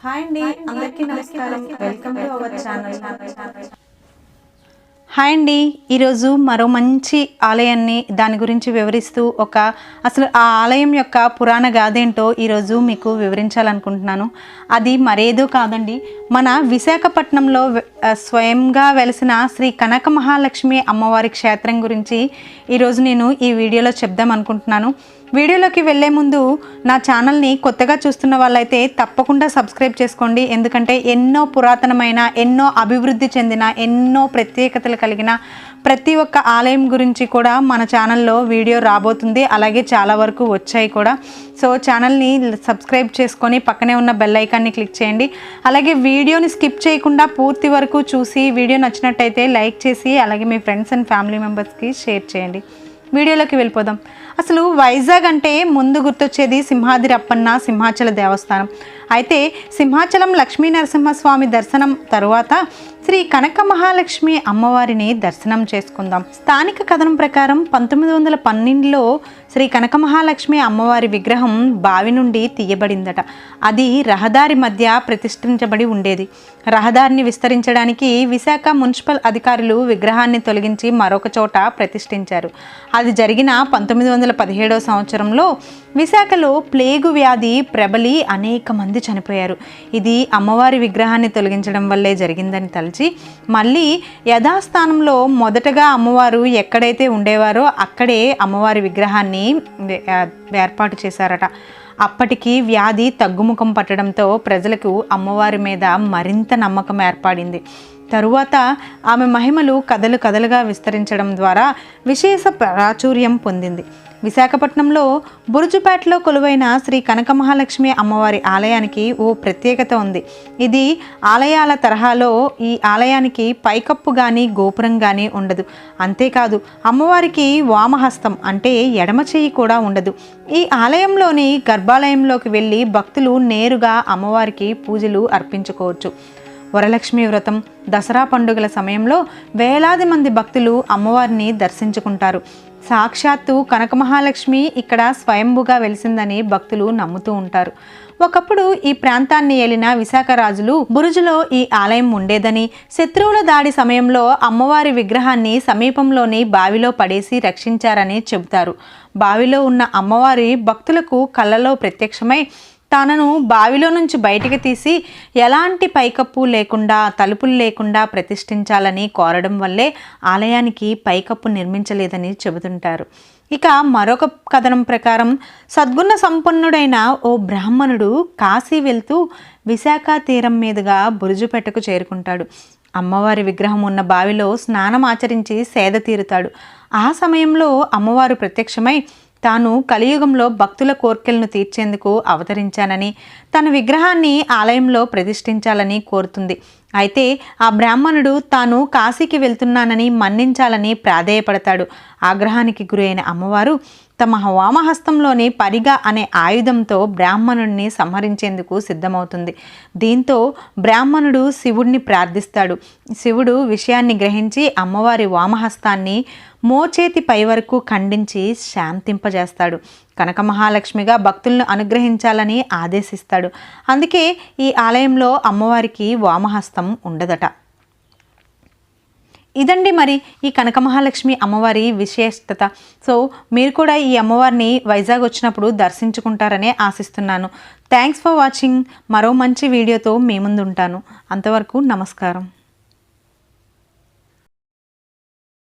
Hi అండి, అందరికీ నమస్కారం. Welcome to our channel. Hi అండి, ఈరోజు మరో మంచి ఆలయాన్ని దాని గురించి వివరిస్తూ అసలు ఆ ఆలయం యొక్క పురాణ గాథేంటో ఈరోజు మీకు వివరించాలనుకుంటున్నాను. అది మరేదో కాదండి, మన విశాఖపట్నంలో స్వయంగా వెలిసిన శ్రీ కనక మహాలక్ష్మి అమ్మవారి క్షేత్రం గురించి ఈరోజు నేను ఈ వీడియోలో చెప్దాం అనుకుంటున్నాను. వీడియోలోకి వెళ్ళే ముందు నా ఛానల్ని కొత్తగా చూస్తున్న వాళ్ళైతే తప్పకుండా సబ్స్క్రైబ్ చేసుకోండి. ఎందుకంటే ఎన్నో పురాతనమైన, ఎన్నో అభివృద్ధి చెందిన, ఎన్నో ప్రత్యేకతలు కలిగిన ప్రతి ఒక్క ఆలయం గురించి కూడా మన ఛానల్లో వీడియో రాబోతుంది. అలాగే చాలా వరకు వచ్చాయి కూడా. సో ఛానల్ని సబ్స్క్రైబ్ చేసుకొని పక్కనే ఉన్న బెల్ ఐకాన్ని క్లిక్ చేయండి. అలాగే వీడియోని స్కిప్ చేయకుండా పూర్తి వరకు చూసి వీడియో నచ్చినట్టయితే లైక్ చేసి అలాగే మీ ఫ్రెండ్స్ అండ్ ఫ్యామిలీ మెంబర్స్కి షేర్ చేయండి. వీడియోలోకి వెళ్ళిపోదాం. అసలు వైజాగ్ అంటే ముందు గుర్తొచ్చేది సింహాద్రి అప్పన్న సింహాచల దేవస్థానం. అయితే సింహాచలం లక్ష్మీ నరసింహస్వామి దర్శనం తరువాత శ్రీ కనక మహాలక్ష్మి అమ్మవారిని దర్శనం చేసుకుందాం. స్థానిక కథనం ప్రకారం 1912లో శ్రీ కనక మహాలక్ష్మి అమ్మవారి విగ్రహం బావి నుండి తీయబడిందట. అది రహదారి మధ్య ప్రతిష్ఠించబడి ఉండేది. రహదారిని విస్తరించడానికి విశాఖ మున్సిపల్ అధికారులు విగ్రహాన్ని తొలగించి మరొక చోట ప్రతిష్ఠించారు. అది జరిగిన 1917వ సంవత్సరంలో విశాఖలో ప్లేగు వ్యాధి ప్రబలి అనేక మంది చనిపోయారు. ఇది అమ్మవారి విగ్రహాన్ని తొలగించడం వల్లే జరిగిందని తలచి మళ్ళీ యథాస్థానంలో మొదటగా అమ్మవారు ఎక్కడైతే ఉండేవారో అక్కడే అమ్మవారి విగ్రహాన్ని ఏర్పాటు చేశారట. అప్పటికి వ్యాధి తగ్గుముఖం పట్టడంతో ప్రజలకు అమ్మవారి మీద మరింత నమ్మకం ఏర్పడింది. తరువాత ఆమె మహిమలు కథలు కథలుగా విస్తరించడం ద్వారా విశేష ప్రాచుర్యం పొందింది. విశాఖపట్నంలో బురుజుపేటలో కొలువైన శ్రీ కనక మహాలక్ష్మి అమ్మవారి ఆలయానికి ఓ ప్రత్యేకత ఉంది. ఇది ఆలయాల తరహాలో ఈ ఆలయానికి పైకప్పు కానీ గోపురం కానీ ఉండదు. అంతేకాదు అమ్మవారికి వామహస్తం అంటే ఎడమ చెయ్యి కూడా ఉండదు. ఈ ఆలయంలోని గర్భాలయంలోకి వెళ్ళి భక్తులు నేరుగా అమ్మవారికి పూజలు అర్పించుకోవచ్చు. వరలక్ష్మి వ్రతం, దసరా పండుగల సమయంలో వేలాది మంది భక్తులు అమ్మవారిని దర్శించుకుంటారు. సాక్షాత్తు కనక మహాలక్ష్మి ఇక్కడ స్వయంభుగా వెలిసిందని భక్తులు నమ్ముతూ ఉంటారు. ఒకప్పుడు ఈ ప్రాంతాన్ని ఏలిన విశాఖ రాజులు బురుజులో ఈ ఆలయం ఉండేదని, శత్రువుల దాడి సమయంలో అమ్మవారి విగ్రహాన్ని సమీపంలోని బావిలో పడేసి రక్షించారని చెబుతారు. బావిలో ఉన్న అమ్మవారి భక్తులకు కళ్ళలో ప్రత్యక్షమై తనను బావిలో నుంచి బయటికి తీసి ఎలాంటి పైకప్పు లేకుండా, తలుపులు లేకుండా ప్రతిష్ఠించాలని కోరడం వల్లే ఆలయానికి పైకప్పు నిర్మించలేదని చెబుతుంటారు. ఇక మరొక కథనం ప్రకారం సద్గుణ సంపన్నుడైన ఓ బ్రాహ్మణుడు కాశీ వెళ్తూ విశాఖ తీరం మీదుగా బురుజుపేటకు చేరుకుంటాడు. అమ్మవారి విగ్రహం ఉన్న బావిలో స్నానం ఆచరించి సేద తీరుతాడు. ఆ సమయంలో అమ్మవారు ప్రత్యక్షమై తాను కలియుగంలో భక్తుల కోర్కెలను తీర్చేందుకు అవతరించానని, తన విగ్రహాన్ని ఆలయంలో ప్రతిష్ఠించాలని కోరుతుంది. అయితే ఆ బ్రాహ్మణుడు తాను కాశీకి వెళ్తున్నానని మన్నించాలని ప్రాధేయపడతాడు. ఆగ్రహానికి గురైన అమ్మవారు తమ వామహస్తంలోని పరిగ అనే ఆయుధంతో బ్రాహ్మణుడిని సంహరించేందుకు సిద్ధమవుతుంది. దీంతో బ్రాహ్మణుడు శివుడిని ప్రార్థిస్తాడు. శివుడు విషయాన్ని గ్రహించి అమ్మవారి వామహస్తాన్ని మోచేతి పై వరకు ఖండించి శాంతింపజేస్తాడు. కనక మహాలక్ష్మిగా భక్తులను అనుగ్రహించాలని ఆదేశిస్తాడు. అందుకే ఈ ఆలయంలో అమ్మవారికి వామహస్తం ఉండదట. ఇదండి మరి ఈ కనక మహాలక్ష్మి అమ్మవారి విశేషత. సో మీరు కూడా ఈ అమ్మవారిని వైజాగ్ వచ్చినప్పుడు దర్శించుకుంటారనే ఆశిస్తున్నాను. Thanks for watching. మరో మంచి వీడియోతో మీ ముందు ఉంటాను. అంతవరకు నమస్కారం.